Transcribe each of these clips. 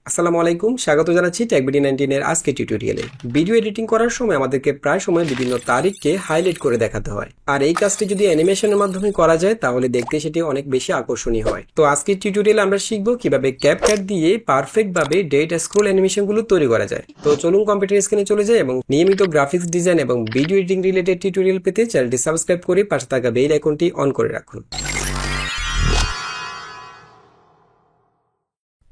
আসসালামু আলাইকুম, স্বাগত জানাচ্ছি টেকবিডি 19 এর আজকে টিউটোরিয়ালে। ভিডিও এডিটিং করার সময় আমাদেরকে প্রায় সময় বিভিন্ন তারিখকে হাইলাইট করে দেখাতে হয়, আর এই কাজটি যদি অ্যানিমেশনের মাধ্যমে করা যায় তাহলে দেখতে সেটি অনেক বেশি আকর্ষণীয় হয়। তো আজকের টিউটোরিয়ালে আমরা শিখবো কিভাবে ক্যাপকাট দিয়ে পারফেক্ট ভাবে ডেট স্ক্রোল অ্যানিমেশন গুলো তৈরি করা যায়। তো চলুন কম্পিউটার স্ক্রিনে চলে যাই এবং নিয়মিত গ্রাফিক্স ডিজাইন এবং ভিডিও এডিটিং রিলেটেড টিউটোরিয়াল পেতে চ্যানেলটি সাবস্ক্রাইব করে পাশে থাকা বেল আইকনটি অন করে রাখুন।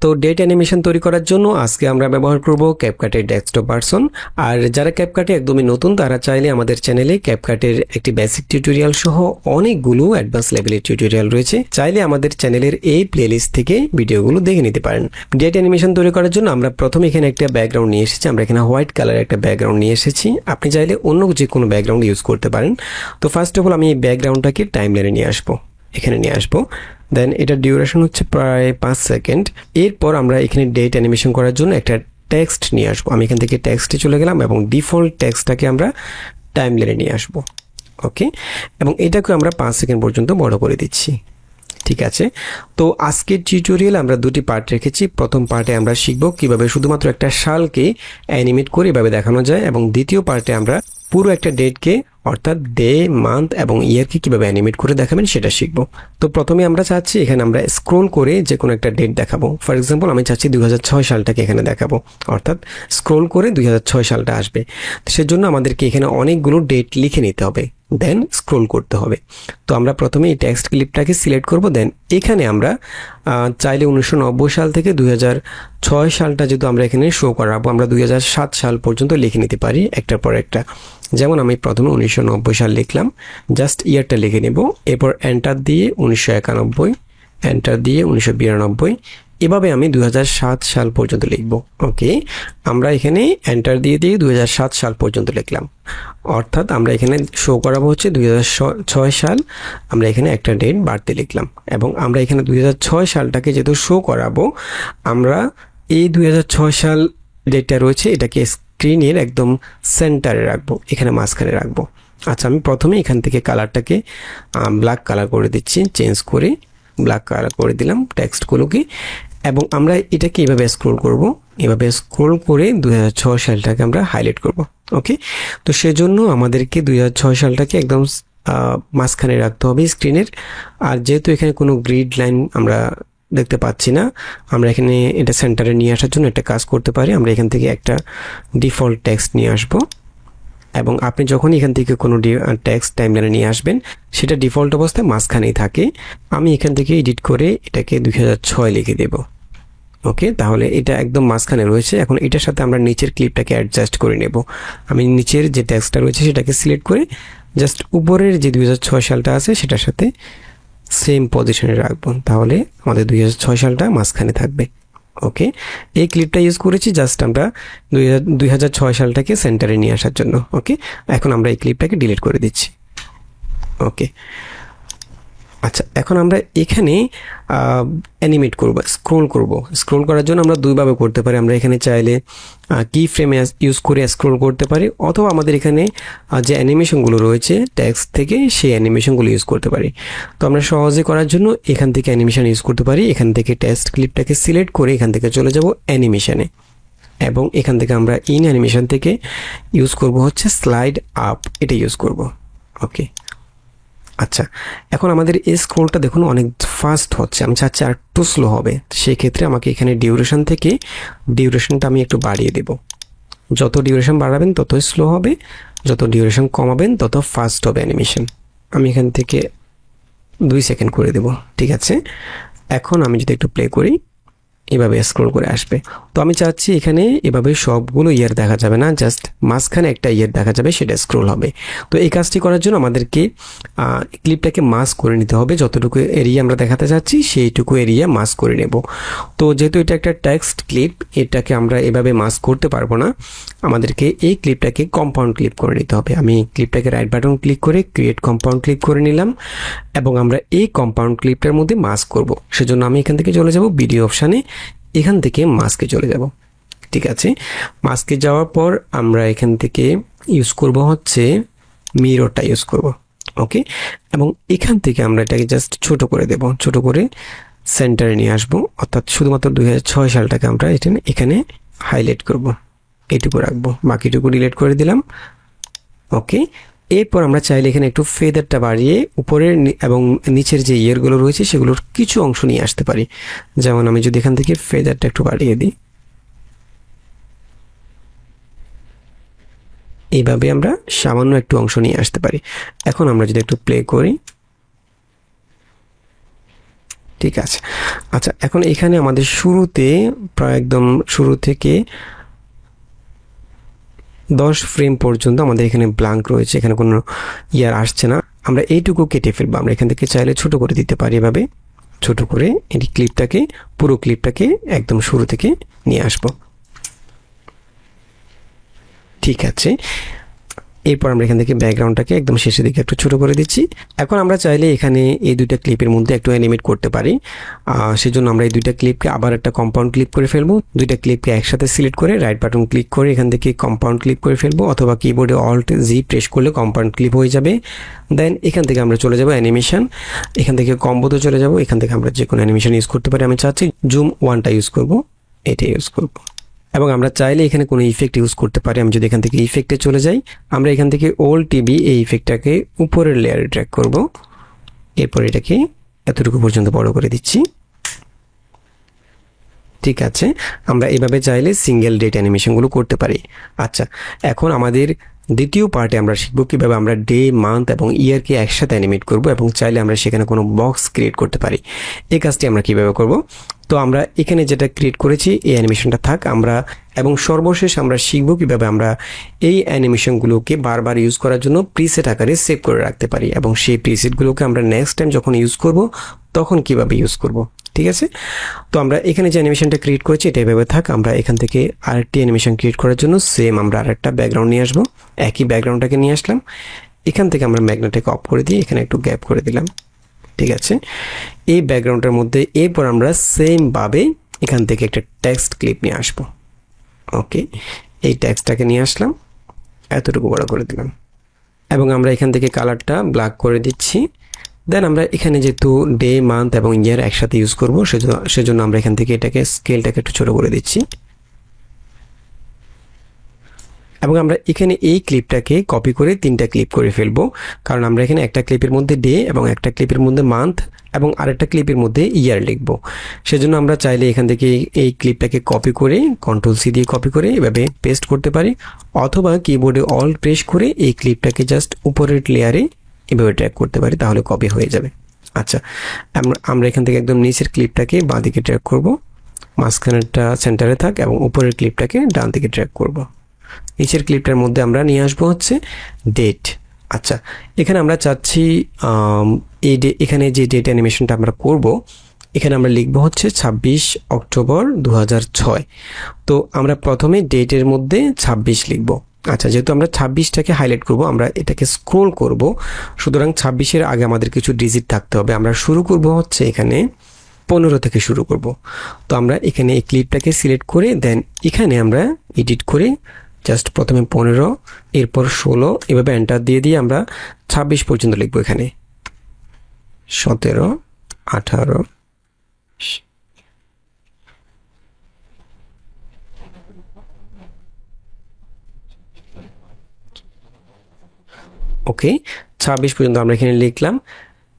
তো ডেট অ্যানিমেশন তৈরি করার জন্য আজকে আমরা ব্যবহার করব ক্যাপকাটের ডেস্কটপ ভার্সন। আর যারা ক্যাপকাটে একদমই নতুন তারা চাইলে আমাদের চ্যানেলে ক্যাপকাটের একটি বেসিক টিউটোরিয়াল সহ অনেকগুলো অ্যাডভান্স লেভেলের টিউটোরিয়াল রয়েছে, চাইলে আমাদের চ্যানেলের এই প্লেলিস্ট থেকে ভিডিওগুলো দেখে নিতে পারেন। ডেট অ্যানিমেশন তৈরি করার জন্য আমরা প্রথমে এখানে একটা ব্যাকগ্রাউন্ড নিয়ে এসেছি। আমরা এখানে হোয়াইট কালারের একটা ব্যাকগ্রাউন্ড নিয়ে এসেছি, আপনি চাইলে অন্য যে কোনো ব্যাকগ্রাউন্ড ইউজ করতে পারেন। তো ফার্স্ট অফ অল আমি এই ব্যাকগ্রাউন্ডটাকে টাইমলাইনে নিয়ে আসবো, এখানে নিয়ে আসবো। দেন এটা ডিউরেশন হচ্ছে প্রায় 5 সেকেন্ড। এরপর আমরা এখানে ডেট অ্যানিমেশন করার জন্য একটা টেক্সট নিয়ে আসবো। আমি এখান থেকে টেক্সটে চলে গেলাম এবং ডিফল্ট টেক্সটটাকে আমরা টাইমলাইনে নিয়ে আসবো। ওকে, এবং এটাকে আমরা 5 সেকেন্ড পর্যন্ত বড় করে দিচ্ছি। ঠিক আছে, তো আজকের টিউটোরিয়াল আমরা দুটি পার্ট রেখেছি। প্রথম পার্টে আমরা শিখব কিভাবে শুধুমাত্র একটা সালকে অ্যানিমেট করে এভাবে দেখানো যায়, এবং দ্বিতীয় পার্টে আমরা পুরো একটা ডেটকে অর্থাৎ ডে, মান্থ এবং ইয়ারকে কিভাবে অ্যানিমেট করে দেখাবেন সেটা শিখব। তো প্রথমে আমরা চাচ্ছি এখানে আমরা স্ক্রোল করে যে কোনো একটা ডেট দেখাবো। ফর এক্সাম্পল আমি চাচ্ছি 2006 সালটাকে এখানে দেখাবো, অর্থাৎ স্ক্রোল করে 2006 সালটা আসবে। তো সেজন্য আমাদেরকে এখানে অনেকগুলো ডেট লিখে নিতে হবে, দেন স্ক্রোল করতে হবে। তো আমরা প্রথমে এই টেক্সট ক্লিপটাকে সিলেক্ট করব। দেন এখানে আমরা চাইলে 1990 সাল থেকে 2006 সালটা যেহেতু আমরা এখানে শো করাবো, আমরা 2007 সাল পর্যন্ত লিখে নিতে পারি একটার পর একটা। যেমন আমি প্রথমে 1990 সাল লিখলাম, জাস্ট ইয়ারটা লিখে নেব, এরপর এন্টার দিয়ে 1991, এন্টার দিয়ে 1992, এভাবে আমি 2007 সাল পর্যন্ত লিখব। ওকে, আমরা এখানে এন্টার দিয়ে 2007 সাল পর্যন্ত লিখলাম, অর্থাৎ আমরা এখানে শো করাবো হচ্ছে 2006 সাল। আমরা এখানে একটা ডেট বাড়তে লিখলাম, এবং আমরা এখানে 2006 সালটাকে যেহেতু শো করাবো, আমরা এই 2006 সাল ডেটটা রয়েছে এটাকে স্ক্রিনের একদম সেন্টারে রাখবো, এখানে মাঝখানে রাখবো। আচ্ছা, আমি প্রথমে এখান থেকে কালারটাকে ব্ল্যাক কালার করে দিচ্ছি, চেঞ্জ করে ব্ল্যাক কালার করে দিলাম টেক্সটগুলোকে, এবং আমরা এটাকে এভাবে স্ক্রোল করব। এভাবে স্ক্রোল করে 2006 সালটাকে আমরা হাইলাইট করব। ওকে, তো সেজন্য আমাদেরকে 2006 সালটাকে একদম মাঝখানে রাখতে হবে স্ক্রিনের। আর যেহেতু এখানে কোনো গ্রিড লাইন আমরা দেখতে পাচ্ছি না, আমরা এখানে এটা সেন্টারে নিয়ে আসার জন্য একটা কাজ করতে পারি। আমরা এখান থেকে একটা ডিফল্ট টেক্সট নিয়ে আসব, এবং আপনি যখন এখান থেকে কোনো টেক্সট টাইমলাইনে নিয়ে আসবেন সেটা ডিফল্ট অবস্থায় মাঝখানেই থাকে। আমি এখান থেকে এডিট করে এটাকে 2006 লিখে দেব। ওকে, তাহলে এটা একদম মাঝখানে রয়েছে। এখন এটার সাথে আমরা নিচের ক্লিপটাকে অ্যাডজাস্ট করে নেব। আমি নিচের যে টেক্সটটা রয়েছে সেটাকে সিলেক্ট করে জাস্ট উপরের যে 2006 সালটা আছে সেটার সাথে সেম পজিশনে রাখবো, তাহলে আমাদের 2006 সালটা মাঝখানে থাকবে। ওকে, এই ক্লিপটা ইউজ করেছি জাস্ট আমরা 2006 সালটাকে সেন্টারে নিয়ে আসার জন্য। ওকে, এখন আমরা এই ক্লিপটাকে ডিলিট করে দিচ্ছি। ওকে, আচ্ছা, এখন আমরা এখানে অ্যানিমেট করব, স্ক্রোল করার জন্য আমরা দুইভাবে করতে পারি। আমরা এখানে চাইলে কি ফ্রেম ইউজ করে স্ক্রোল করতে পারি, অথবা আমাদের এখানে যে অ্যানিমেশনগুলো রয়েছে টেক্সট থেকে সেই অ্যানিমেশনগুলো ইউজ করতে পারি। তো আমরা সহজে করার জন্য এখান থেকে অ্যানিমেশন ইউজ করতে পারি। এখান থেকে টেক্সট ক্লিপটাকে সিলেক্ট করে এখান থেকে চলে যাব অ্যানিমেশনে, এবং এখান থেকে আমরা ইন অ্যানিমেশন থেকে ইউজ করব হচ্ছে স্লাইড আপ, এটা ইউজ করব। ওকে, আচ্ছা, এখন আমাদের এই স্ক্রোলটা দেখুন অনেক ফাস্ট হচ্ছে, আমি চাচ্ছি আর একটু স্লো হবে। সেই ক্ষেত্রে আমাকে এখানে ডিউরেশন থেকে ডিউরেশনটা আমি একটু বাড়িয়ে দেব। যত ডিউরেশন বাড়াবেন ততই স্লো হবে, যত ডিউরেশন কমাবেন তত ফাস্ট হবে অ্যানিমেশন। আমি এখান থেকে 2 সেকেন্ড করে দেব। ঠিক আছে, এখন আমি যদি একটু প্লে করি এভাবে স্ক্রোল করে আসবে। তো আমি চাচ্ছি এখানে এভাবে সবগুলো ইয়ার দেখা যাবে না, জাস্ট মাঝখানে একটা ইয়ার দেখা যাবে, সেটা স্ক্রোল হবে। তো এই কাজটি করার জন্য আমাদেরকে ক্লিপটাকে মাস্ক করে নিতে হবে। যতটুকু এরিয়া আমরা দেখাতে চাচ্ছি সেইটুকু এরিয়া মাস্ক করে নেব। তো যেহেতু এটা একটা টেক্সট ক্লিপ, এটাকে আমরা এভাবে মাস্ক করতে পারবো না, আমাদেরকে এই ক্লিপটাকে কম্পাউন্ড ক্লিপ করে নিতে হবে। আমি ক্লিপটাকে রাইট বাটন ক্লিক করে ক্রিয়েট কম্পাউন্ড ক্লিপ করে নিলাম, এবং আমরা এই কম্পাউন্ড ক্লিপটার মধ্যে মাস্ক করব। সেজন্য আমি এখান থেকে চলে যাব ভিডিও অপশানে, এখান থেকে মাস্কে চলে যাব। ঠিক আছে, মাস্কে যাওয়ার পর আমরা এখান থেকে ইউজ করব হচ্ছে মিররটা ইউজ করব। ওকে, এবং এখান থেকে আমরা এটাকে জাস্ট ছোট করে দেব। ছোট করে সেন্টারে নিয়ে আসবো, অর্থাৎ শুধুমাত্র 2006 সালটাকে আমরা এখানে হাইলাইট করব, এইটুকু রাখবো, বাকিটুকু ডিলিট করে দিলাম। ওকে, এরপর আমরা চাইলে এখানে একটু ফেদারটা বাড়িয়ে উপরের এবং নিচের যে ইয়ারগুলো রয়েছে সেগুলোর কিছু অংশ নিয়ে আসতে পারি। যেমন আমি যদি এখান থেকে ফেদারটা একটু বাড়িয়ে দিই, এইভাবে আমরা সামান্য একটু অংশ নিয়ে আসতে পারি। এখন আমরা যদি একটু প্লে করি, ঠিক আছে। আচ্ছা, এখন এখানে আমাদের শুরুতে প্রায় একদম শুরু থেকে 10 ফ্রেম পর্যন্ত আমাদের এখানে ব্ল্যাঙ্ক রয়েছে, এখানে কোনো ইয়ার আসছে না। আমরা এইটুকু কেটে ফেলবো। আমরা এখান থেকে চাইলে ছোট করে দিতে পারি, এভাবে ছোট করে এই ক্লিপটাকে, পুরো ক্লিপটাকে একদম শুরু থেকে নিয়ে আসবো। ঠিক আছে, এরপর আমরা এখান থেকে ব্যাকগ্রাউন্ডটাকে একদম শেষের দিকে একটু ছোট করে দিচ্ছি। এখন আমরা চাইলে এখানে এই দুইটা ক্লিপের মধ্যে একটু অ্যানিমেট করতে পারি। সেজন্য আমরা এই দুইটা ক্লিপকে আবার একটা কম্পাউন্ড ক্লিপ করে ফেলবো। দুইটা ক্লিপকে একসাথে সিলেক্ট করে রাইট বাটন ক্লিক করে এখান থেকে কম্পাউন্ড ক্লিপ করে ফেলবো, অথবা কিবোর্ডে অল্ট জি প্রেস করলে কম্পাউন্ড ক্লিপ হয়ে যাবে। দেন এখান থেকে আমরা চলে যাব অ্যানিমেশন, এখান থেকে কম্বোতে চলে যাব। এখান থেকে আমরা যে কোনো অ্যানিমেশন ইউজ করতে পারি। আমি চাচ্ছি জুম 1টা ইউজ করব, এটা ইউজ করব। এবং আমরা চাইলে এখানে কোনো ইফেক্ট ইউজ করতে পারি। আমি যদি এখান থেকে ইফেক্টে চলে যাই, আমরা এখান থেকে ওল টিভি এই ইফেক্টটাকে উপরের লেয়ারে ড্র্যাগ করব। এরপর এটাকে এতটুকু পর্যন্ত বড় করে দিচ্ছি। ঠিক আছে, আমরা এভাবে চাইলে সিঙ্গেল ডেট অ্যানিমেশনগুলো করতে পারি। আচ্ছা, এখন আমাদের দ্বিতীয় পার্টে আমরা শিখব কীভাবে আমরা ডে, মান্থ এবং ইয়ারকে একসাথে অ্যানিমেট করব, এবং চাইলে আমরা সেখানে কোনো বক্স ক্রিয়েট করতে পারি। এই কাজটি আমরা কীভাবে করব? তো আমরা এখানে যেটা ক্রিয়েট করেছি এই অ্যানিমেশনটা থাক, আমরা এবং সর্বশেষ আমরা শিখব কীভাবে আমরা এই অ্যানিমেশনগুলোকে বারবার ইউজ করার জন্য প্রিসেট আকারে সেভ করে রাখতে পারি, এবং সেই প্রিসেটগুলোকে আমরা নেক্সট টাইম যখন ইউজ করব তখন কীভাবে ইউজ করব। ঠিক আছে, তো আমরা এখানে যে অ্যানিমেশনটা ক্রিয়েট করেছি এটা এভাবে থাক। আমরা এখান থেকে আরেকটি অ্যানিমেশন ক্রিয়েট করার জন্য সেম আমরা আরেকটা ব্যাকগ্রাউন্ড নিয়ে আসবো। একই ব্যাকগ্রাউন্ডটাকে নিয়ে আসলাম, এখান থেকে আমরা ম্যাগনেটটাকে অফ করে দিয়ে এখানে একটু গ্যাপ করে দিলাম। ঠিক আছে, এই ব্যাকগ্রাউন্ডের মধ্যে এরপর আমরা সেমভাবে এখান থেকে একটা টেক্সট ক্লিপ নিয়ে আসবো। ওকে, এই টেক্সটটাকে নিয়ে আসলাম, এতটুকু বড় করে দিলাম, এবং আমরা এখান থেকে কালারটা ব্ল্যাক করে দিচ্ছি। দেন আমরা এখানে যেহেতু ডে, মান্থ এবং ইয়ার একসাথে ইউজ করবো, সেজন্য আমরা এখান থেকে এটাকে স্কেলটাকে একটু ছোট করে দিচ্ছি। এবং আমরা এখানে এই ক্লিপটাকে কপি করে 3টা ক্লিপ করে ফেলবো, কারণ আমরা এখানে একটা ক্লিপের মধ্যে ডে এবং একটা ক্লিপের মধ্যে মান্থ এবং আরেকটা ক্লিপের মধ্যে ইয়ার লিখবো। সেজন্য আমরা চাইলে এখান থেকে এই ক্লিপটাকে কপি করে কন্ট্রোল সি দিয়ে কপি করে এভাবে পেস্ট করতে পারি, অথবা কিবোর্ডে অল্ট প্রেস করে এই ক্লিপটাকে জাস্ট উপরের লেয়ারে এভাবে ট্র্যাক করতে পারি, তাহলে কপি হয়ে যাবে। আচ্ছা, আমরা এখান থেকে একদম নিচের ক্লিপটাকে বাঁ দিকে ট্র্যাক করব, মাঝখানেরটা সেন্টারে থাক, এবং উপরের ক্লিপটাকে ডান দিকে ট্র্যাক করব। নিচের ক্লিপটার মধ্যে আমরা নিয়ে আসবো হচ্ছে ডেট। আচ্ছা, এখানে আমরা চাচ্ছি এখানে যে ডেট অ্যানিমেশনটা আমরা করব, এখানে আমরা লিখবো হচ্ছে 26 অক্টোবর 2006। তো আমরা প্রথমে ডেটের মধ্যে 26 লিখবো। আচ্ছা, যেহেতু আমরা 26টাকে হাইলাইট করব, আমরা এটাকে স্ক্রোল করব, সুতরাং 26-এর আগে আমাদের কিছু ডিজিট থাকতে হবে। আমরা শুরু করব হচ্ছে এখানে 15 থেকে শুরু করব। তো আমরা এখানে এই ক্লিপটাকে সিলেক্ট করে দেন এখানে আমরা এডিট করে জাস্ট প্রথমে 15, এরপর 16, এভাবে এন্টার দিয়ে দিয়ে আমরা 26 পর্যন্ত লিখবো। এখানে 17, 18, ওকে, 26 পর্যন্ত আমরা এখানে লিখলাম।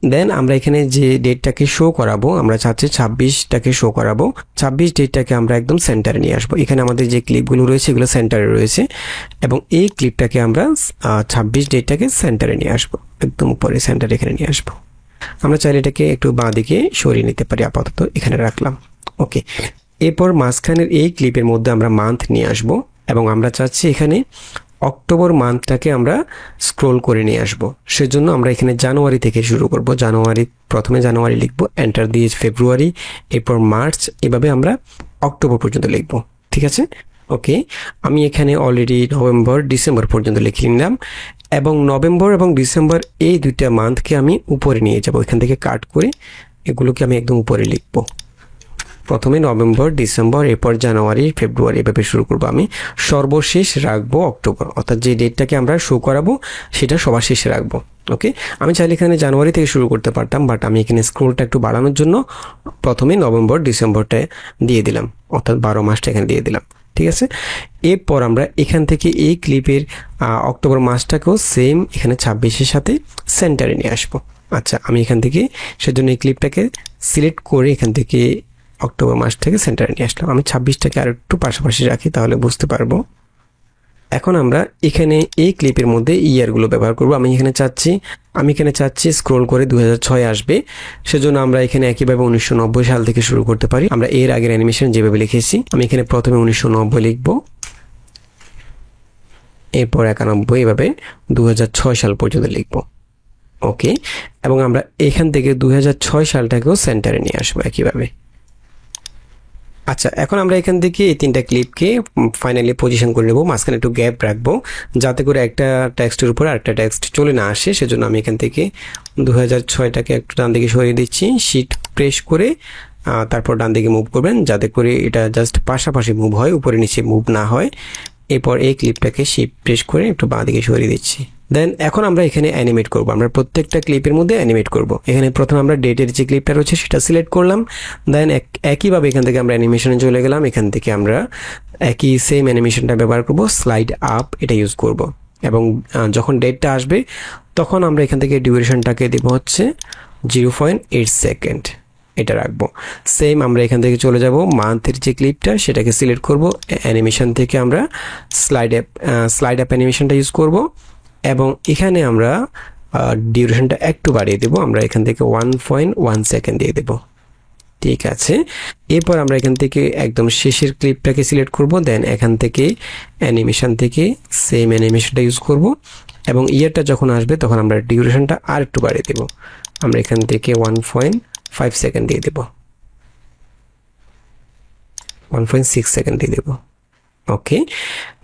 দেন আমরা এখানে যে ডেটটাকে শো করাবো, আমরা চাচ্ছি 26টাকে শো করাবো। 26 ডেটটাকে আমরা একদম সেন্টারে নিয়ে আসবো। এখানে আমাদের যে ক্লিপগুলো রয়েছে এগুলো সেন্টারে রয়েছে, এবং এই ক্লিপটাকে আমরা 26 ডেটটাকে সেন্টারে নিয়ে আসবো, একদম উপরে সেন্টারে এখানে নিয়ে আসবো। আমরা চাইলে এটাকে একটু বাঁ দিকে সরিয়ে নিতে পারি, আপাতত এখানে রাখলাম। ওকে, এরপর মাঝখানের এই ক্লিপের মধ্যে আমরা মান্থ নিয়ে আসবো, এবং আমরা চাচ্ছি এখানে অক্টোবর মান্থটাকে আমরা স্ক্রোল করে নিয়ে আসব। সেজন্য আমরা এখানে জানুয়ারি থেকে শুরু করব। প্রথমে জানুয়ারি লিখব, এন্টার দিয়ে ফেব্রুয়ারি, এরপর মার্চ, এভাবে আমরা অক্টোবর পর্যন্ত লিখব। ঠিক আছে, ওকে, আমি এখানে অলরেডি নভেম্বর, ডিসেম্বর পর্যন্ত লিখে নিলাম, এবং নভেম্বর এবং ডিসেম্বর এই দুইটা মান্থকে আমি উপরে নিয়ে যাব। এখান থেকে কাট করে এগুলোকে আমি একদম উপরে লিখব। প্রথমে নভেম্বর, ডিসেম্বর, এরপর জানুয়ারি, ফেব্রুয়ারি, এভাবে শুরু করবো। আমি সর্বশেষ রাখবো অক্টোবর, অর্থাৎ যে ডেটটাকে আমরা শো করাবো সেটা সবার শেষে রাখবো। ওকে, আমি চাইলে এখানে জানুয়ারি থেকে শুরু করতে পারতাম, বাট আমি এখানে স্ক্রোলটা একটু বাড়ানোর জন্য প্রথমে নভেম্বর, ডিসেম্বরটা দিয়ে দিলাম, অর্থাৎ 12 মাসটা এখানে দিয়ে দিলাম। ঠিক আছে, এরপর আমরা এখান থেকে এই ক্লিপের অক্টোবর মাসটাকেও সেম এখানে 26-এর সাথে সেন্টারে নিয়ে আসবো। আচ্ছা, আমি এখান থেকে সেজন্য এই ক্লিপটাকে সিলেক্ট করে এখান থেকে অক্টোবর মাস থেকে সেন্টারে নিয়ে আসলাম। আমি 26টাকে আর একটু পাশাপাশি রাখি, তাহলে বুঝতে পারবো। এখন আমরা এখানে এই ক্লিপের মধ্যে ইয়ারগুলো ব্যবহার করব। আমি এখানে চাচ্ছি স্ক্রোল করে 2006 আসবে, সেজন্য আমরা এখানে একইভাবে 1990 সাল থেকে শুরু করতে পারি। আমরা এর আগের অ্যানিমেশন যেভাবে লিখেছি, আমি এখানে প্রথমে 1990 লিখব, এরপর 91, এভাবে 2006 সাল পর্যন্ত লিখব। ওকে, এবং আমরা এখান থেকে 2006 সালটাকেও সেন্টারে নিয়ে আসবো একইভাবে। আচ্ছা, এখন আমরা এখান থেকে এই 3টা ক্লিপকে ফাইনালি পজিশন করে নেব, মাঝখানে একটু গ্যাপ রাখবো যাতে করে একটা টেক্সটের উপর আরেকটা টেক্সট চলে না আসে। সেজন্য আমি এখান থেকে 2006টাকে একটু ডান দিকে সরিয়ে দিচ্ছি, শিট প্রেস করে তারপর ডান দিকে মুভ করবেন যাতে করে এটা জাস্ট পাশাপাশি মুভ হয়, উপরে নিচে মুভ না হয়। এরপর এই ক্লিপটাকে শিট প্রেস করে একটু বাঁ দিকে সরিয়ে দিচ্ছি। দেন এখন আমরা এখানে অ্যানিমেট করব, আমরা প্রত্যেকটা ক্লিপের মধ্যে অ্যানিমেট করব। এখানে প্রথমে আমরা ডেটের যে ক্লিপটা রয়েছে সেটা সিলেক্ট করলাম, দেন একইভাবে এখান থেকে আমরা অ্যানিমেশনে চলে গেলাম। এখান থেকে আমরা একই সেম অ্যানিমেশনটা ব্যবহার করব, স্লাইড আপ এটা ইউজ করব। এবং যখন ডেটটা আসবে তখন আমরা এখান থেকে ডিউরেশনটাকে দেব হচ্ছে 0.8 সেকেন্ড, এটা রাখবো। সেম আমরা এখান থেকে চলে যাব মান্থের যে ক্লিপটা সেটাকে সিলেক্ট করব, অ্যানিমেশন থেকে আমরা স্লাইড আপ অ্যানিমেশনটা ইউজ করব এবং এখানে আমরা ডিউরেশনটা একটু বাড়িয়ে দেব, আমরা এখান থেকে 1.1 সেকেন্ড দিয়ে দেব। ঠিক আছে, এরপর আমরা এখান থেকে একদম শেষের ক্লিপটাকে সিলেক্ট করব, দেন এখান থেকে অ্যানিমেশন থেকে সেম অ্যানিমেশনটা ইউজ করব এবং ইয়ারটা যখন আসবে তখন আমরা ডিউরেশনটা আর একটু বাড়িয়ে দেব, আমরা এখান থেকে 1.5 সেকেন্ড দিয়ে দেব, 1.6 সেকেন্ড দিয়ে দেব। ওকে,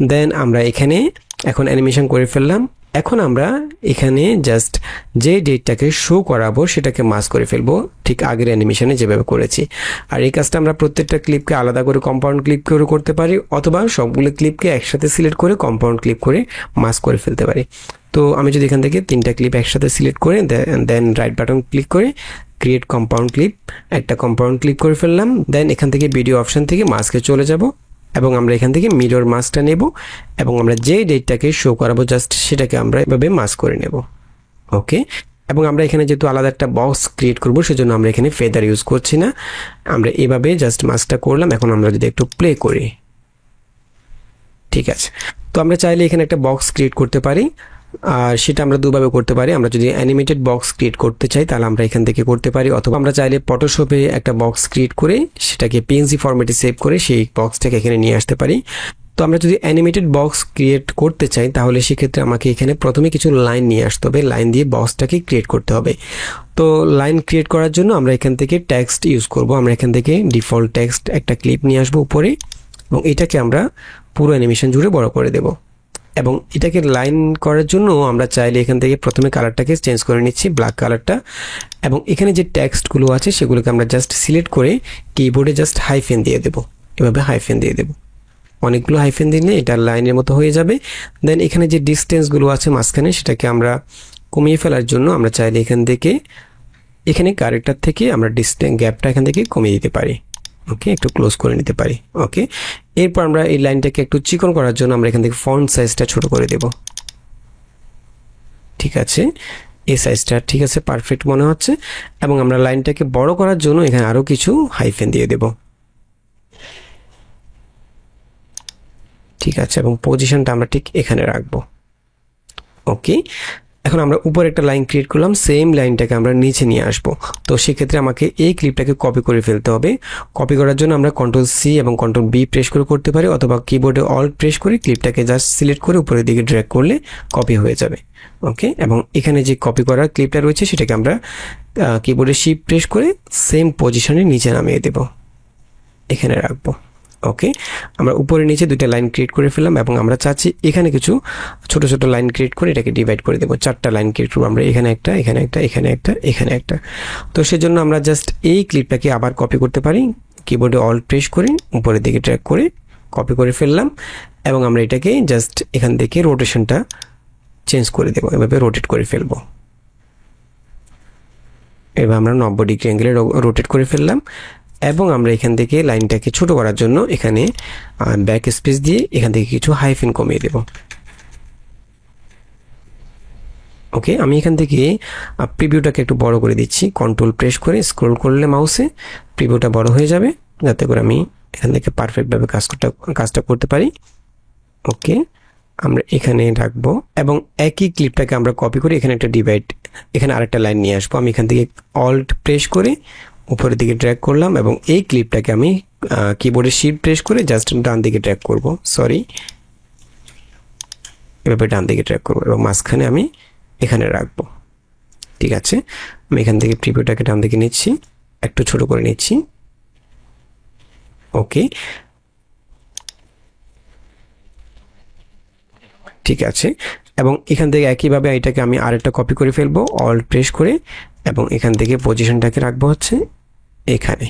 দেন আমরা এখানে এখন অ্যানিমেশন করে ফেললাম। এখন আমরা এখানে জাস্ট যে ডেটটাকে শো করাবো সেটাকে মাস্ক করে ফেলবো, ঠিক আগের অ্যানিমেশনে যেভাবে করেছি। আর এই কাজটা আমরা প্রত্যেকটা ক্লিপকে আলাদা করে কম্পাউন্ড ক্লিপ করে করতে পারি, অথবা সবগুলো ক্লিপকে একসাথে সিলেক্ট করে কম্পাউন্ড ক্লিপ করে মাস্ক করে ফেলতে পারি। তো আমি যদি এখান থেকে 3টা ক্লিপ একসাথে সিলেক্ট করে দেন রাইট বাটন ক্লিক করে ক্রিয়েট কম্পাউন্ড ক্লিপ, একটা কম্পাউন্ড ক্লিপ করে ফেললাম। দেন এখান থেকে ভিডিও অপশন থেকে মাস্কে চলে যাব এবং আমরা এখান থেকে মিরর মাস্কটা নেব এবং আমরা যে ডেটটাকে শো করাবো জাস্ট সেটাকে আমরা এভাবে মাস্ক করে নেব। ওকে, এবং আমরা এখানে যেহেতু আলাদা একটা বক্স ক্রিয়েট করব সেজন্য আমরা এখানে ফেদার ইউজ করছি না, আমরা এভাবে জাস্ট মাস্কটা করলাম। এখন আমরা যদি একটু প্লে করি, ঠিক আছে, তো আমরা চাইলে এখানে একটা বক্স ক্রিয়েট করতে পারি, আর সেটা আমরা দুভাবে করতে পারি। আমরা যদি অ্যানিমেটেড বক্স ক্রিয়েট করতে চাই তাহলে আমরা এখান থেকে করতে পারি, অথবা আমরা চাইলে ফটোশপে একটা বক্স ক্রিয়েট করে সেটাকে পিএনজি ফরম্যাটে সেভ করে সেই বক্সটাকে এখানে নিয়ে আসতে পারি। তো আমরা যদি অ্যানিমেটেড বক্স ক্রিয়েট করতে চাই তাহলে সেক্ষেত্রে আমাকে এখানে প্রথমে কিছু লাইন নিয়ে আসতে হবে, লাইন দিয়ে বক্সটাকে ক্রিয়েট করতে হবে। তো লাইন ক্রিয়েট করার জন্য আমরা এখান থেকে টেক্সট ইউজ করব, আমরা এখান থেকে ডিফল্ট টেক্সট একটা ক্লিপ নিয়ে আসবো উপরে এবং এটাকে আমরা পুরো অ্যানিমেশন জুড়ে বড় করে দেব। এবং এটাকে লাইন করার জন্য আমরা চাইলে এখান থেকে প্রথমে কালারটাকে চেঞ্জ করে নিচ্ছি, ব্ল্যাক কালারটা, এবং এখানে যে টেক্সটগুলো আছে সেগুলোকে আমরা জাস্ট সিলেক্ট করে কিবোর্ডে জাস্ট হাইফেন দিয়ে দেব, এভাবে হাইফেন দিয়ে দেব। অনেকগুলো হাইফেন দিলে এটা লাইনের মতো হয়ে যাবে। দেন এখানে যে ডিস্টেন্সগুলো আছে মাঝখানে সেটাকে আমরা কমিয়ে ফেলার জন্য আমরা চাইলে এখান থেকে এখানে কারেক্টার থেকে আমরা ডিস্টেন্স গ্যাপটা এখান থেকে কমিয়ে দিতে পারি। ওকে, একটু ক্লোজ করে নিতে পারি। ওকে, এরপর আমরা এই লাইনটাকে একটু চিকন করার জন্য আমরা এখান থেকে ফন্ট সাইজটা ছোট করে দেব। ঠিক আছে, এই সাইজটা ঠিক আছে, পারফেক্ট মনে হচ্ছে। এবং আমরা লাইনটাকে বড় করার জন্য এখানে আরো কিছু হাইফেন দিয়ে দেব। ঠিক আছে, এবং পজিশনটা আমরা ঠিক এখানে রাখবো। ওকে, এখন আমরা উপরে একটা লাইন ক্রিয়েট করলাম, সেম লাইনটাকে আমরা নিচে নিয়ে আসব। তো সেক্ষেত্রে আমাকে এই ক্লিপটাকে কপি করে ফেলতে হবে। কপি করার জন্য আমরা Ctrl+C এবং Ctrl+V প্রেস করে করতে পারি, অথবা কিবোর্ডে অল্ট প্রেস করে ক্লিপটাকে জাস্ট সিলেক্ট করে উপরের দিকে ড্র্যাগ করলে কপি হয়ে যাবে। ওকে, এবং এখানে যে কপি করার ক্লিপটা রয়েছে সেটাকে আমরা কিবোর্ডে শিফট প্রেস করে সেম পজিশনে নিচে নামিয়ে দেব, এখানে রাখবো। ওকে, আমরা উপরে নিচে দুইটা লাইন ক্রিয়েট করে ফেললাম এবং আমরা চাচ্ছি এখানে কিছু ছোট ছোট লাইন ক্রিয়েট করে এটাকে ডিভাইড করে দেবো, 4টা লাইন ক্রিয়েট করবো আমরা, এখানে একটা, এখানে একটা, এখানে একটা, এখানে একটা। তো সেজন্য আমরা জাস্ট এই ক্লিপটাকে আবার কপি করতে পারি, কিবোর্ডে অল্ট প্রেস করে উপরের দিকে ড্র্যাগ করে কপি করে ফেললাম এবং আমরা এটাকে জাস্ট এখান থেকে রোটেশনটা চেঞ্জ করে দেবো, এভাবে রোটেট করে ফেলবো। এবার আমরা 90 ডিগ্রি অ্যাঙ্গেলে রোটেট করে ফেললাম এবং আমরা এখান থেকে লাইনটাকে ছোট করার জন্য এখানে ব্যাক স্পেস দিয়ে এখান থেকে কিছু হাইফেন কমিয়ে দেব। ওকে, আমি এখান থেকে প্রিভিউটাকে একটু বড় করে দিচ্ছি, কন্ট্রোল প্রেস করে স্ক্রল করলে মাউসে প্রিভিউটা বড় হয়ে যাবে, যাতে করে আমি এখান থেকে পারফেক্টভাবে কাজটা করতে পারি। ওকে, আমরা এখানে রাখবো এবং একই ক্লিপটাকে আমরা কপি করে এখানে একটা ডিভাইড, এখানে আরেকটা লাইন নিয়ে আসবো। আমি এখান থেকে অল্ট প্রেস করে উপরের দিকে ড্র্যাগ করলাম এবং এই ক্লিপটাকে আমি কিবোর্ডে শিফট প্রেস করে জাস্ট ডান দিকে ড্র্যাগ করব, এভাবে ডান দিকে ড্র্যাগ করবো এবং মাঝখানে আমি এখানে রাখবো। ঠিক আছে, আমি এখান থেকে প্রিভিউটাকে ডান দিকে নিচ্ছি, একটু ছোট করে নিচ্ছি। ওকে, ঠিক আছে, এবং এখান থেকে একইভাবে এটাকে আমি আরেকটা কপি করে ফেলবো অল্ট প্রেস করে এবং এখান থেকে পজিশনটাকে রাখবো হচ্ছে এখানে।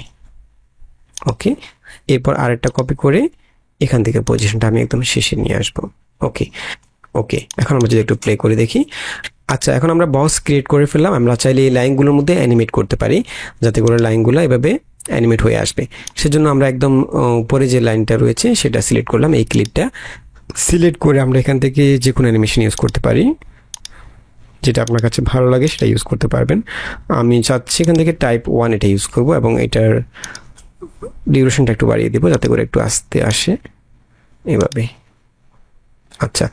ওকে, এরপর আরেকটা কপি করে এখান থেকে পজিশনটা আমি একদম শেষে নিয়ে আসবো। ওকে ওকে, এখন আমরা যদি একটু প্লে করে দেখি। আচ্ছা, এখন আমরা বক্স ক্রিয়েট করে ফেললাম। আমরা চাইলে এই লাইনগুলোর মধ্যে অ্যানিমেট করতে পারি, যাতে করে লাইনগুলো এভাবে অ্যানিমেট হয়ে আসবে। সেজন্য আমরা একদম উপরে যে লাইনটা রয়েছে সেটা সিলেক্ট করলাম। এই ক্লিপটা সিলেক্ট করে আমরা এখান থেকে যে কোনো অ্যানিমেশন ইউজ করতে পারি, যেটা আপনার কাছে ভালো লাগে সেটা ইউজ করতে পারবেন। আমি চাচ্ছি এখান থেকে টাইপ 1 এটা ইউজ করব এবং এটার ডিউরেশনটা একটু বাড়িয়ে দেবো যাতে করে একটু আস্তে আসে এভাবে। আচ্ছা,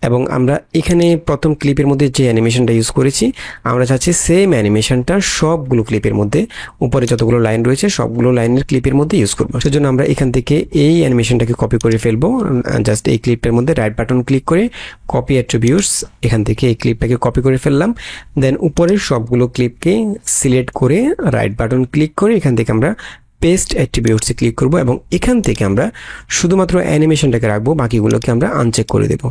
এবং আমরা এখানে প্রথম ক্লিপের মধ্যে যে অ্যানিমেশনটা ইউজ করেছি, আমরা চাচ্ছি সেম অ্যানিমেশনটা সবগুলো ক্লিপের মধ্যে, উপরে যতগুলো লাইন রয়েছে সবগুলো লাইনের ক্লিপের মধ্যে ইউজ করবো। সেজন্য আমরা এখান থেকে এই অ্যানিমেশনটাকে কপি করে ফেলবো। জাস্ট এই ক্লিপের মধ্যে রাইট বাটন ক্লিক করে কপি অ্যাট্রিবিউটস, এখান থেকে এই ক্লিপটাকে কপি করে ফেললাম। দেন উপরের সবগুলো ক্লিপকে সিলেক্ট করে রাইট বাটন ক্লিক করে এখান থেকে আমরা পেস্ট অ্যাট্রিবিউটসে ক্লিক করব এবং এখান থেকে আমরা শুধুমাত্র অ্যানিমেশনটাকে রাখবো, বাকিগুলোকে আমরা আনচেক করে দেব।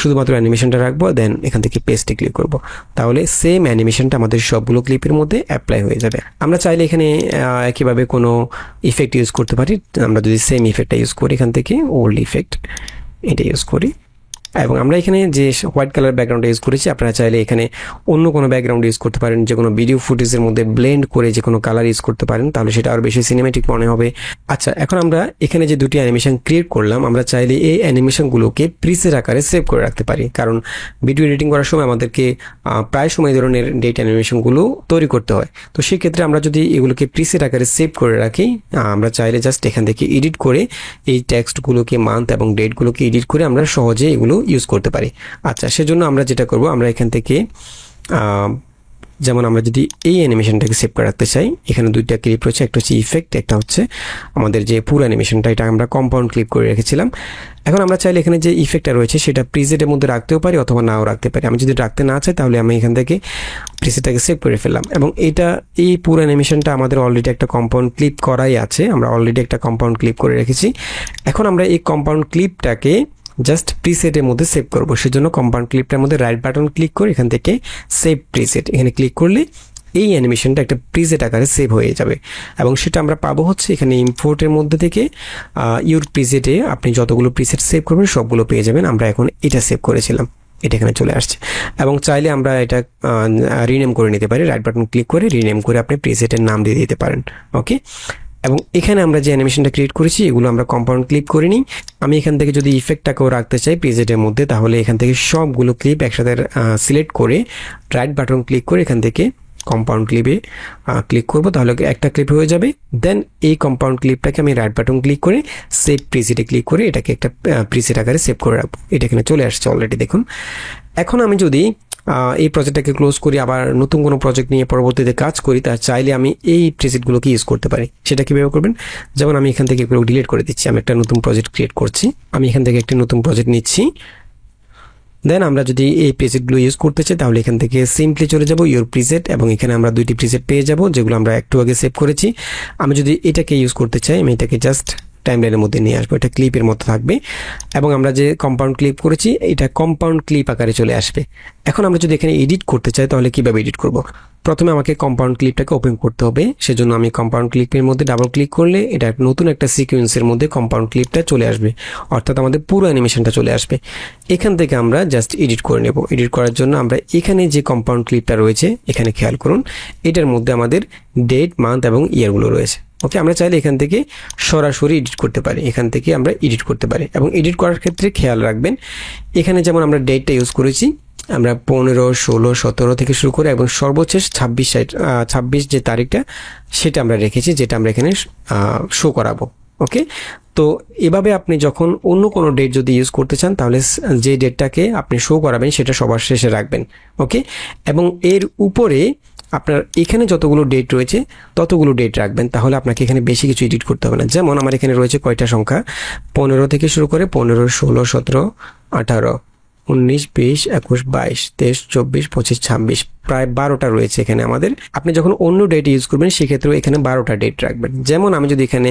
শুধুমাত্র অ্যানিমেশনটা রাখবো, দেন এখান থেকে পেস্টে ক্লিক করব। তাহলে সেম অ্যানিমেশনটা আমাদের সবগুলো ক্লিপের মধ্যে অ্যাপ্লাই হয়ে যাবে। আমরা চাইলে এখানে একইভাবে কোনো ইফেক্ট ইউজ করতে পারি। আমরা যদি সেম ইফেক্টটা ইউজ করি, এখান থেকে ওল্ড ইফেক্ট এটা ইউজ করি এবং আমরা এখানে যে হোয়াইট কালার ব্যাকগ্রাউন্ড ইউজ করেছি, আপনারা চাইলে এখানে অন্য কোনো ব্যাকগ্রাউন্ড ইউজ করতে পারেন, যে কোনো ভিডিও ফুটেজের মধ্যে ব্লেন্ড করে যে কোনো কালার ইউজ করতে পারেন, তাহলে সেটা আরও বেশি সিনেমেটিক মনে হবে। আচ্ছা, এখন আমরা এখানে যে দুটি অ্যানিমেশন ক্রিয়েট করলাম, আমরা চাইলে এই অ্যানিমেশনগুলোকে প্রিসেট আকারে সেভ করে রাখতে পারি, কারণ ভিডিও এডিটিং করার সময় আমাদেরকে প্রায় সময় এই ধরনের ডেট অ্যানিমেশনগুলো তৈরি করতে হয়। তো সেক্ষেত্রে আমরা যদি এগুলোকে প্রিসেট আকারে সেভ করে রাখি, আমরা চাইলে জাস্ট এখান থেকে এডিট করে এই টেক্সটগুলোকে, মান্থ এবং ডেটগুলোকে এডিট করে আমরা সহজে এগুলো ইউজ করতে পারি। আচ্ছা, সেজন্য আমরা যেটা করব, আমরা এখান থেকে যেমন আমরা যদি এই অ্যানিমেশনটাকে সেভ করে রাখতে চাই, এখানে দুইটা ক্লিপ রয়েছে, একটা হচ্ছে ইফেক্ট, একটা হচ্ছে আমাদের যে পুরো অ্যানিমেশনটা, এটা আমরা কম্পাউন্ড ক্লিপ করে রেখেছিলাম। এখন আমরা চাইলে এখানে যে ইফেক্টটা রয়েছে সেটা প্রিসেটের মধ্যে রাখতেও পারি অথবা নাও রাখতে পারি। আমি যদি রাখতে না চাই তাহলে আমি এখান থেকে প্রিসেটটাকে সেভ করে ফেললাম এবং এই পুরো অ্যানিমেশনটা আমাদের অলরেডি একটা কম্পাউন্ড ক্লিপ করাই আছে, আমরা অলরেডি একটা কম্পাউন্ড ক্লিপ করে রেখেছি। এখন আমরা এই কম্পাউন্ড ক্লিপটাকে জাস্ট প্রিসেটের মধ্যে সেভ করব। সেজন্য কম্পাউন্ড ক্লিপটার মধ্যে রাইট বাটন ক্লিক করে এখান থেকে সেভ প্রিসেট, এখানে ক্লিক করলে এই অ্যানিমেশনটা একটা প্রিসেট আকারে সেভ হয়ে যাবে এবং সেটা আমরা পাবো হচ্ছে এখানে ইম্পোর্টের মধ্যে থেকে ইউর প্রিসেটে আপনি যতগুলো প্রিসেট সেভ করবেন সবগুলো পেয়ে যাবেন। আমরা এখন এটা সেভ করেছিলাম, এটা এখানে চলে আসছে এবং চাইলে আমরা এটা রিনেম করে নিতে পারি। রাইট বাটন ক্লিক করে রিনেম করে আপনি প্রিসেটের নাম দিয়ে দিতে পারেন। ওকে, এবং এখানে আমরা যে অ্যানিমেশনটা ক্রিয়েট করেছি এগুলো আমরা কম্পাউন্ড ক্লিপ করে নিই। আমি এখান থেকে যদি ইফেক্টটাকেও রাখতে চাই প্রিসেটের মধ্যে, তাহলে এখান থেকে সবগুলো ক্লিপ একসাথে সিলেক্ট করে রাইট বাটন ক্লিক করে এখান থেকে কম্পাউন্ড ক্লিপে ক্লিক করব, তাহলে একটা ক্লিপ হয়ে যাবে। দেন এই কম্পাউন্ড ক্লিপটাকে আমি রাইট বাটন ক্লিক করে সেভ প্রিসেটে ক্লিক করে এটাকে একটা প্রিসেট আকারে সেভ করে রাখবো। এটা এখানে চলে আসছে অলরেডি, দেখুন। এখন আমি যদি এই প্রজেক্টটাকে ক্লোজ করি, আবার নতুন কোনো প্রজেক্ট নিয়ে পরবর্তীতে কাজ করি, তার চাইলে আমি এই প্রিসেটগুলোকে ইউজ করতে পারি। সেটা কীভাবে করবেন, যেমন আমি এখান থেকে এগুলো ডিলিট করে দিচ্ছি, আমি একটা নতুন প্রজেক্ট ক্রিয়েট করছি, আমি এখান থেকে একটি নতুন প্রজেক্ট নিচ্ছি। দেন আমরা যদি এই প্রিসেটগুলো ইউজ করতে চাই তাহলে এখান থেকে সিম্পলি চলে যাব ইউর প্রিসেট এবং এখানে আমরা দুইটি প্রিসেট পেয়ে যাব যেগুলো আমরা একটু আগে সেভ করেছি। আমি যদি এটাকে ইউজ করতে চাই, আমি এটাকে জাস্ট টাইমলাইনের মধ্যে নিয়ে আসবো, এটা ক্লিপের মতো থাকবে এবং আমরা যে কম্পাউন্ড ক্লিপ করেছি এটা কম্পাউন্ড ক্লিপ আকারে চলে আসবে। এখন আমরা যদি এখানে এডিট করতে চাই তাহলে কিভাবে এডিট করব, প্রথমে আমাকে কম্পাউন্ড ক্লিপটাকে ওপেন করতে হবে, সেজন্য আমি কম্পাউন্ড ক্লিপের মধ্যে ডাবল ক্লিক করলে এটা নতুন একটা সিকোয়েন্সের মধ্যে কম্পাউন্ড ক্লিপটা চলে আসবে, অর্থাৎ আমাদের পুরো অ্যানিমেশনটা চলে আসবে। এখান থেকে আমরা জাস্ট এডিট করে নেব। এডিট করার জন্য আমরা এখানে যে কম্পাউন্ড ক্লিপটা রয়েছে এখানে খেয়াল করুন, এটার মধ্যে আমাদের ডেট, মান্থ এবং ইয়ারগুলো রয়েছে। ওকে, আমরা চাইলে এখান থেকে সরাসরি এডিট করতে পারি, এখান থেকে আমরা এডিট করতে পারি। এবং এডিট করার ক্ষেত্রে খেয়াল রাখবেন, এখানে যেমন আমরা ডেটটা ইউজ করেছি, আমরা 15, 16, 17 থেকে শুরু করে এবং সর্বশেষ 26 যে তারিখটা সেটা আমরা রেখেছি, যেটা আমরা এখানে শো করাবো। ওকে, তো এভাবে আপনি যখন অন্য কোনো ডেট যদি ইউজ করতে চান, তাহলে যে ডেটটাকে আপনি শো করাবেন সেটা সবার শেষে রাখবেন। ওকে, এবং এর উপরে আপনার এখানে যতগুলো ডেট রয়েছে ততগুলো ডেট রাখবেন, তাহলে আপনাকে এখানে বেশি কিছু এডিট করতে হবে না। যেমন আমার এখানে রয়েছে কয়টা সংখ্যা, 15 থেকে শুরু করে 15, 16, 17, 18, 19, 20, 21, 22, 23, 24, 25, 26, প্রায় 12টা রয়েছে এখানে আমাদের। আপনি যখন অন্য ডেট ইউজ করবেন সেক্ষেত্রেও এখানে 12টা ডেট রাখবেন। যেমন আমি যদি এখানে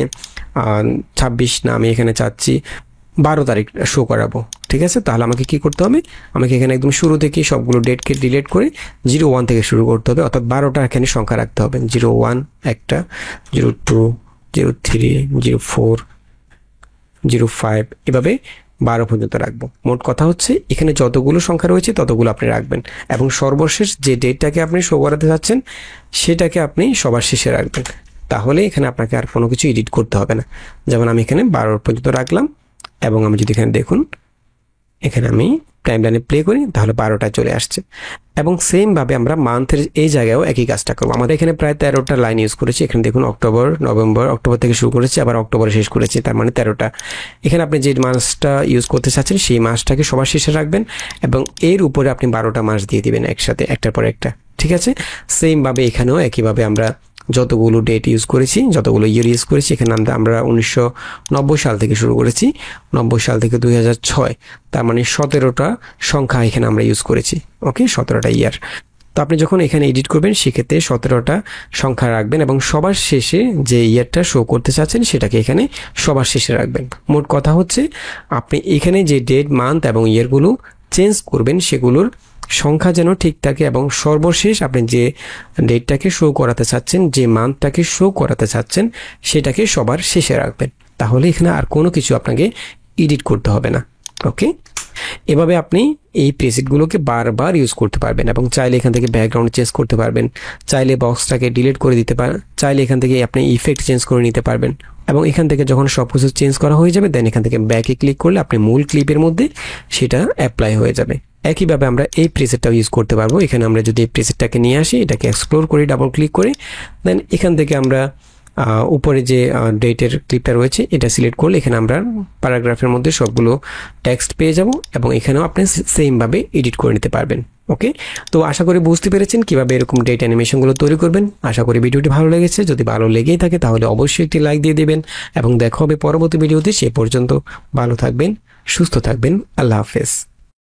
26 না, আমি এখানে চাচ্ছি 12 তারিখ শো করাবো, ঠিক আছে? তাহলে আমাকে কি করতে হবে, আমাকে এখানে একদম শুরু থেকে সবগুলো ডেটকে ডিলিট করে 01 থেকে শুরু করতে হবে, অর্থাৎ 12টা এখানে সংখ্যা রাখতে হবে। 01 একটা, 02, 03, 04, 05, এভাবে 12 পর্যন্ত রাখবো। মোট কথা হচ্ছে এখানে যতগুলো সংখ্যা রয়েছে ততগুলো আপনি রাখবেন, এবং সর্বশেষ যে ডেটটাকে আপনি শো করাতে চাচ্ছেন সেটাকে আপনি সবার শেষে রাখবেন। তাহলে এখানে আপনাকে আর কোনো কিছু এডিট করতে হবে না। যেমন আমি এখানে 12 পর্যন্ত রাখলাম, এবং আমি যদি এখানে দেখুন, এখানে আমি টাইমলাইনে প্লে করি, তাহলে 12টা চলে আসছে। এবং সেমভাবে আমরা মান্থের এই জায়গায়ও একই কাজটা করবো। আমাদের এখানে প্রায় 13টা লাইন ইউজ করেছি। এখানে দেখুন অক্টোবর, নভেম্বর, অক্টোবর থেকে শুরু করেছি, আবার অক্টোবরে শেষ করেছি, তার মানে 13টা। এখানে আপনি যে মাসটা ইউজ করতে চাচ্ছেন সেই মাসটাকে সবার শেষে রাখবেন, এবং এর উপরে আপনি 12টা মাস দিয়ে দিবেন একসাথে, একটার পর একটা, ঠিক আছে? সেমভাবে এখানেও একইভাবে আমরা যতগুলো ডেট ইউজ করেছি, যতগুলো ইয়ার ইউজ করেছি, এখানে আমরা 1990 সাল থেকে শুরু করেছি, 90 সাল থেকে 2006, তার মানে 17টা সংখ্যা এখানে আমরা ইউজ করেছি। ওকে, 17টা ইয়ার। তো আপনি যখন এখানে এডিট করবেন সেক্ষেত্রে 17টা সংখ্যা রাখবেন, এবং সবার শেষে যে ইয়ারটা শো করতে চাচ্ছেন সেটাকে এখানে সবার শেষে রাখবেন। মোট কথা হচ্ছে আপনি এখানে যে ডেট, মান্থ এবং ইয়ারগুলো চেঞ্জ করবেন সেগুলোর সংখ্যা যেন ঠিক থাকে, এবং সর্বশেষ আপনি যে ডেটটাকে শো করাতে চাচ্ছেন, যে মান্থটাকে শো করাতে চাচ্ছেন সেটাকে সবার শেষে রাখবেন। তাহলে এখানে আর কোনো কিছু আপনাকে এডিট করতে হবে না। ওকে, এভাবে আপনি এই প্রেসেটগুলোকে বারবার ইউজ করতে পারবেন, এবং চাইলে এখান থেকে ব্যাকগ্রাউন্ড চেঞ্জ করতে পারবেন, চাইলে বক্সটাকে ডিলিট করে দিতে পারেন, চাইলে এখান থেকে আপনি ইফেক্ট চেঞ্জ করে নিতে পারবেন। এবং এখান থেকে যখন সব কিছু চেঞ্জ করা হয়ে যাবে, দেন এখান থেকে ব্যাকে ক্লিক করলে আপনি মূল ক্লিপের মধ্যে সেটা অ্যাপ্লাই হয়ে যাবে। একইভাবে আমরা এই প্রেসেটটাও ইউজ করতে পারবো। এখানে আমরা যদি এই প্রেসেটটাকে নিয়ে আসি, এটাকে এক্সপ্লোর করি ডাবল ক্লিক করে, দেন এখান থেকে আমরা উপরে যে ডেটের ক্লিপটা রয়েছে এটা সিলেক্ট করলে এখানে আমরা প্যারাগ্রাফের মধ্যে সবগুলো টেক্সট পেয়ে যাব, এবং এখানেও আপনি সেমভাবে এডিট করে নিতে পারবেন। ওকে, তো আশা করি বুঝতে পেরেছেন কিভাবে এরকম ডেট অ্যানিমেশনগুলো তৈরি করবেন। আশা করি ভিডিওটি ভালো লেগেছে। যদি ভালো লেগেই থাকে তাহলে অবশ্যই একটি লাইক দিয়ে দেবেন, এবং দেখা হবে পরবর্তী ভিডিওতে। সে পর্যন্ত ভালো থাকবেন, সুস্থ থাকবেন। আল্লাহ হাফেজ।